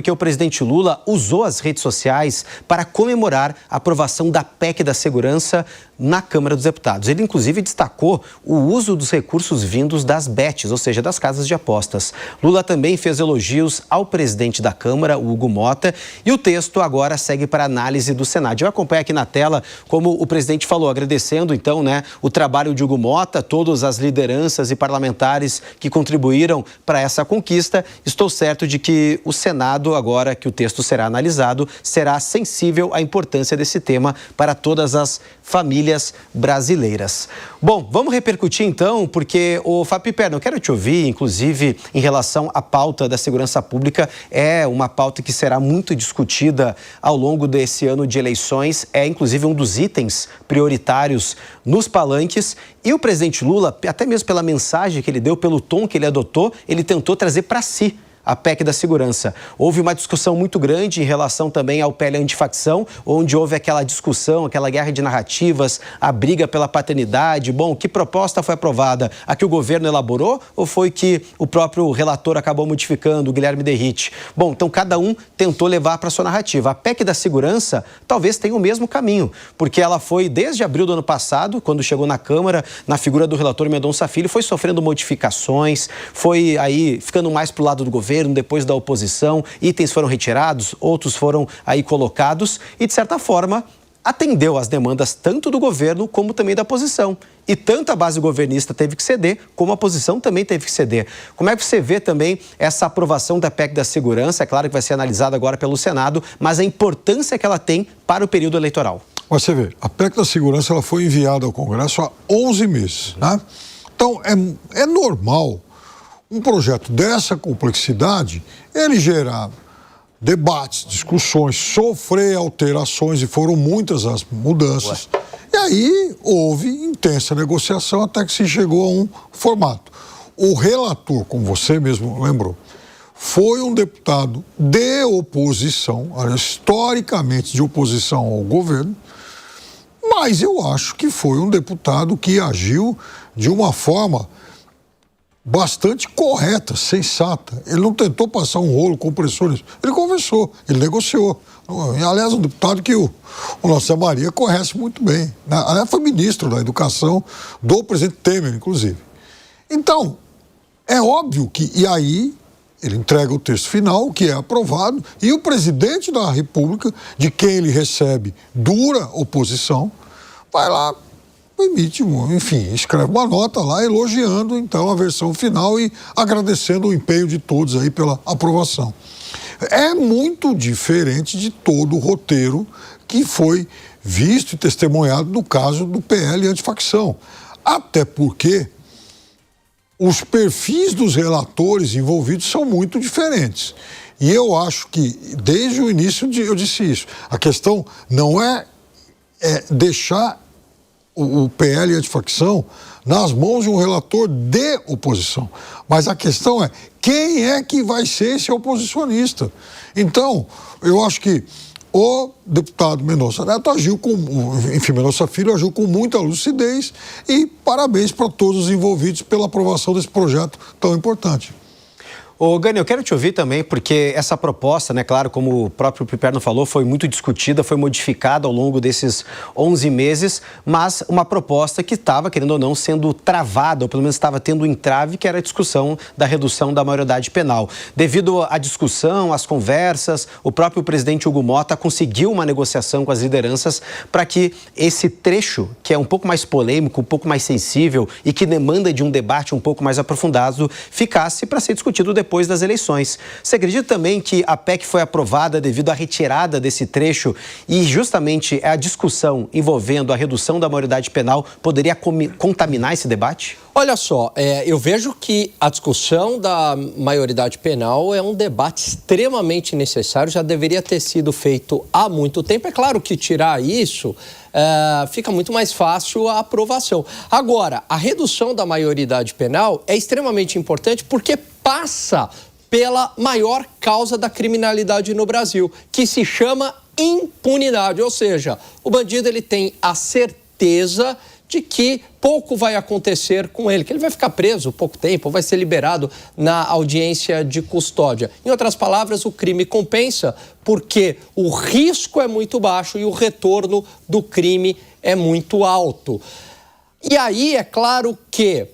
Porque o presidente Lula usou as redes sociais para comemorar a aprovação da PEC da Segurança na Câmara dos Deputados. Ele, inclusive, destacou o uso dos recursos vindos das bets, ou seja, das casas de apostas. Lula também fez elogios ao presidente da Câmara, o Hugo Motta, e o texto agora segue para análise do Senado. Eu acompanho aqui na tela como o presidente falou, agradecendo, então, o trabalho de Hugo Motta, todas as lideranças e parlamentares que contribuíram para essa conquista. Estou certo de que o Senado, agora que o texto será analisado, será sensível à importância desse tema para todas as famílias brasileiras. Bom, vamos repercutir então, porque o Fábio Piperno, eu quero te ouvir, inclusive, em relação à pauta da segurança pública. É uma pauta que será muito discutida ao longo desse ano de eleições, é inclusive um dos itens prioritários nos palanques. E o presidente Lula, até mesmo pela mensagem que ele deu, pelo tom que ele adotou, ele tentou trazer para si a PEC da Segurança. Houve uma discussão muito grande em relação também ao PL antifacção, onde houve aquela discussão, aquela guerra de narrativas, a briga pela paternidade. Bom, que proposta foi aprovada? A que o governo elaborou ou foi que o próprio relator acabou modificando, o Guilherme Derrite? Bom, então cada um tentou levar para sua narrativa. A PEC da Segurança talvez tenha o mesmo caminho, porque ela foi desde abril do ano passado, quando chegou na Câmara, na figura do relator Mendonça Filho, foi sofrendo modificações, foi aí ficando mais para o lado do governo, depois da oposição, itens foram retirados, outros foram aí colocados e, de certa forma, atendeu às demandas tanto do governo como também da oposição. E tanto a base governista teve que ceder, como a oposição também teve que ceder. Como é que você vê também essa aprovação da PEC da Segurança? É claro que vai ser analisada agora pelo Senado, mas a importância que ela tem para o período eleitoral. Mas você vê, a PEC da Segurança ela foi enviada ao Congresso há 11 meses, né? Então, é normal um projeto dessa complexidade, ele gerar debates, discussões, sofrer alterações, e foram muitas as mudanças. E aí houve intensa negociação até que se chegou a um formato. O relator, como você mesmo lembrou, foi um deputado de oposição, historicamente de oposição ao governo, mas eu acho que foi um deputado que agiu de uma forma bastante correta, sensata. Ele não tentou passar um rolo compressor, ele conversou, ele negociou. Aliás, um deputado que o nosso Zé Maria conhece muito bem. Aliás, foi ministro da Educação do presidente Temer, inclusive. Então, é óbvio que... E aí, ele entrega o texto final, que é aprovado, e o presidente da República, de quem ele recebe dura oposição, vai lá, emite, enfim, escreve uma nota lá elogiando então a versão final e agradecendo o empenho de todos aí pela aprovação. É muito diferente de todo o roteiro que foi visto e testemunhado no caso do PL antifacção. Até porque os perfis dos relatores envolvidos são muito diferentes. E eu acho que, desde o início, eu disse isso. A questão não é deixar o PL antifacção nas mãos de um relator de oposição. Mas a questão é, quem é que vai ser esse oposicionista? Então, eu acho que o deputado Mendonça Neto Mendonça Filho agiu com muita lucidez e parabéns para todos os envolvidos pela aprovação desse projeto tão importante. Ô, Gani, eu quero te ouvir também, porque essa proposta, claro, como o próprio Piperno falou, foi muito discutida, foi modificada ao longo desses 11 meses, mas uma proposta que estava, querendo ou não, sendo travada, ou pelo menos estava tendo um entrave, que era a discussão da redução da maioridade penal. Devido à discussão, às conversas, o próprio presidente Hugo Motta conseguiu uma negociação com as lideranças para que esse trecho, que é um pouco mais polêmico, um pouco mais sensível e que demanda de um debate um pouco mais aprofundado, ficasse para ser discutido depois das eleições. Você acredita também que a PEC foi aprovada devido à retirada desse trecho e justamente a discussão envolvendo a redução da maioridade penal poderia contaminar esse debate? Olha só, eu vejo que a discussão da maioridade penal é um debate extremamente necessário, já deveria ter sido feito há muito tempo. É claro que tirar isso fica muito mais fácil a aprovação. Agora, a redução da maioridade penal é extremamente importante porque passa pela maior causa da criminalidade no Brasil, que se chama impunidade. Ou seja, o bandido ele tem a certeza de que pouco vai acontecer com ele, que ele vai ficar preso pouco tempo, vai ser liberado na audiência de custódia. Em outras palavras, o crime compensa porque o risco é muito baixo e o retorno do crime é muito alto. E aí, é claro que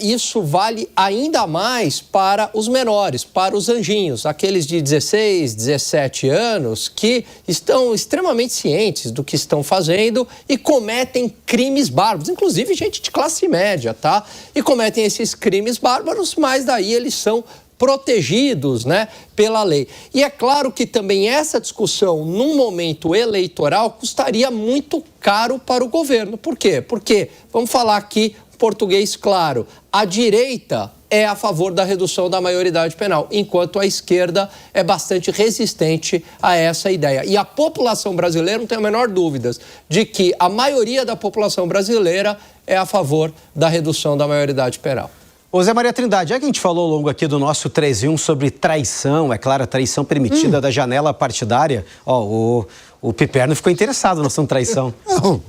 isso vale ainda mais para os menores, para os anjinhos, aqueles de 16, 17 anos que estão extremamente cientes do que estão fazendo e cometem crimes bárbaros, inclusive gente de classe média, tá? E cometem esses crimes bárbaros, mas daí eles são protegidos, né, pela lei. E é claro que também essa discussão, num momento eleitoral, custaria muito caro para o governo. Por quê? Porque, vamos falar aqui português claro, a direita é a favor da redução da maioridade penal, enquanto a esquerda é bastante resistente a essa ideia. E a população brasileira não tem a menor dúvida de que a maioria da população brasileira é a favor da redução da maioridade penal. Ô Zé Maria Trindade, já que a gente falou ao longo aqui do nosso 3 em 1 sobre traição, é claro, a traição permitida da janela partidária, o Piperno ficou interessado na ação traição. Não,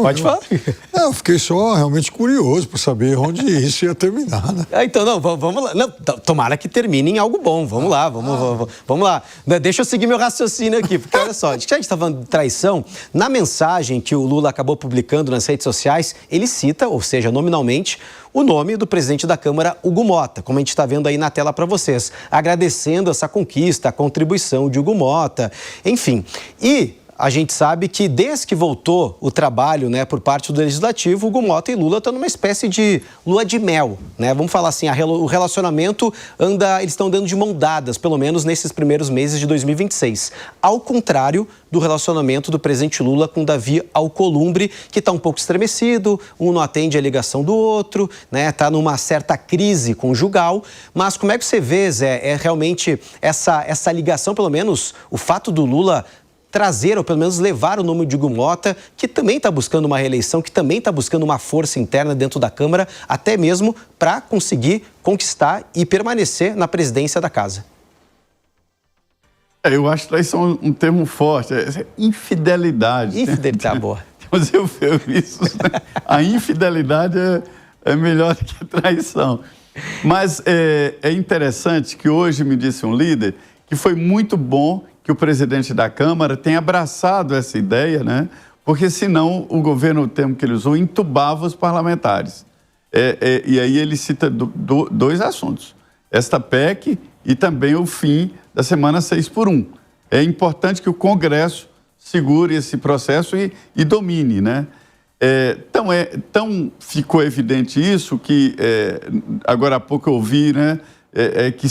pode falar. Não, eu fiquei só realmente curioso para saber onde isso ia terminar, né? Então, não, vamos lá. Não, tomara que termine em algo bom. Vamos lá, vamos lá. Deixa eu seguir meu raciocínio aqui, porque olha só, já que a gente está falando de traição, na mensagem que o Lula acabou publicando nas redes sociais, ele cita, ou seja, nominalmente, o nome do presidente da Câmara, Hugo Mota, como a gente está vendo aí na tela para vocês, agradecendo essa conquista, a contribuição de Hugo Mota, enfim. E a gente sabe que desde que voltou o trabalho, né, por parte do Legislativo, Hugo Mota e Lula estão numa espécie de lua de mel, né? Vamos falar assim, o relacionamento eles estão dando de mão dadas, pelo menos nesses primeiros meses de 2026. Ao contrário do relacionamento do presidente Lula com Davi Alcolumbre, que está um pouco estremecido, um não atende a ligação do outro, né? Está numa certa crise conjugal. Mas como é que você vê, Zé, realmente essa ligação, pelo menos o fato do Lula trazer, ou pelo menos levar o nome de Hugo Mota, que também está buscando uma reeleição, que também está buscando uma força interna dentro da Câmara, até mesmo para conseguir conquistar e permanecer na presidência da casa. Eu acho traição um termo forte, infidelidade. Infidelidade, boa. Temos eufemismos, né? A infidelidade é melhor do que a traição. Mas é interessante que hoje me disse um líder que foi muito bom que o presidente da Câmara tenha abraçado essa ideia, né? Porque senão o governo, o termo que ele usou, entubava os parlamentares. E aí ele cita dois assuntos, esta PEC e também o fim da semana 6x1. É importante que o Congresso segure esse processo e domine, né? Então ficou evidente isso que agora há pouco eu ouvi, né? Que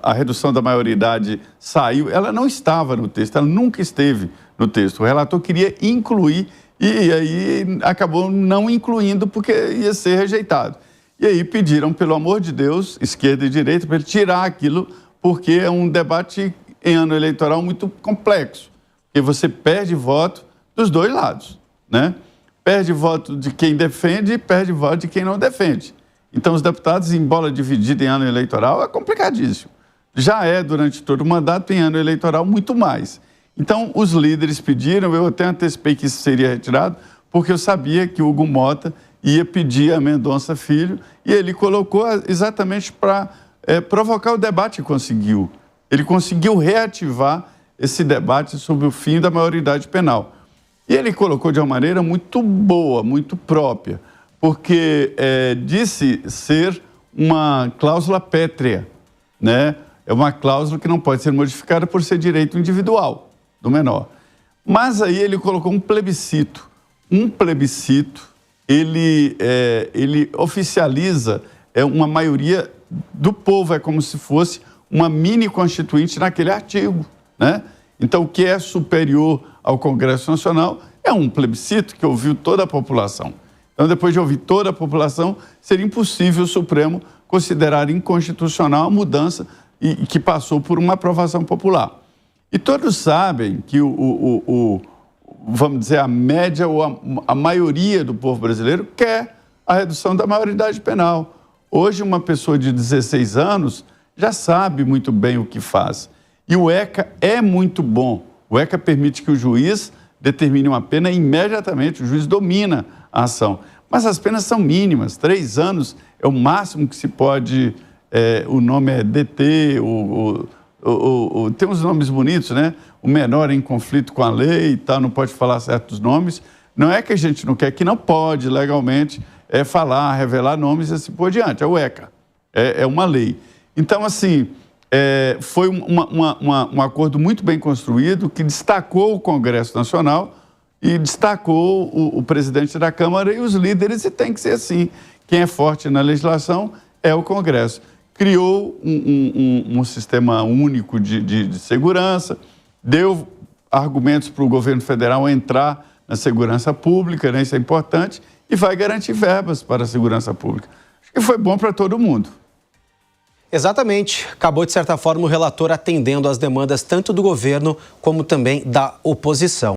a redução da maioridade saiu, ela não estava no texto, ela nunca esteve no texto. O relator queria incluir e aí acabou não incluindo porque ia ser rejeitado. E aí pediram, pelo amor de Deus, esquerda e direita, para ele tirar aquilo, porque é um debate em ano eleitoral muito complexo. Porque você perde voto dos dois lados, né? Perde voto de quem defende e perde voto de quem não defende. Então, os deputados em bola dividida em ano eleitoral é complicadíssimo. Já é, durante todo o mandato, em ano eleitoral, muito mais. Então, os líderes pediram, eu até antecipei que isso seria retirado, porque eu sabia que o Hugo Mota ia pedir a Mendonça Filho, e ele colocou exatamente para provocar o debate e conseguiu. Ele conseguiu reativar esse debate sobre o fim da maioridade penal. E ele colocou de uma maneira muito boa, muito própria, porque disse ser uma cláusula pétrea, né? É uma cláusula que não pode ser modificada por ser direito individual do menor. Mas aí ele colocou um plebiscito. Um plebiscito, ele oficializa uma maioria do povo, é como se fosse uma mini constituinte naquele artigo, né? Então, o que é superior ao Congresso Nacional é um plebiscito que ouviu toda a população. Então, depois de ouvir toda a população, seria impossível o Supremo considerar inconstitucional a mudança e que passou por uma aprovação popular. E todos sabem que vamos dizer, a média ou a maioria do povo brasileiro quer a redução da maioridade penal. Hoje, uma pessoa de 16 anos já sabe muito bem o que faz. E o ECA é muito bom. O ECA permite que o juiz determine uma pena, imediatamente o juiz domina a ação. Mas as penas são mínimas, 3 anos é o máximo que se pode, o nome é DT, tem uns nomes bonitos, né? O menor em conflito com a lei e tal, não pode falar certos nomes. Não é que a gente não quer, que não pode legalmente falar, revelar nomes e assim por diante, é o ECA, é uma lei. Então, assim, foi um acordo muito bem construído que destacou o Congresso Nacional e destacou o presidente da Câmara e os líderes, e tem que ser assim. Quem é forte na legislação é o Congresso. Criou um sistema único de segurança, deu argumentos para o governo federal entrar na segurança pública, né? Isso é importante, e vai garantir verbas para a segurança pública. Acho que foi bom para todo mundo. Exatamente. Acabou, de certa forma, o relator atendendo às demandas tanto do governo como também da oposição.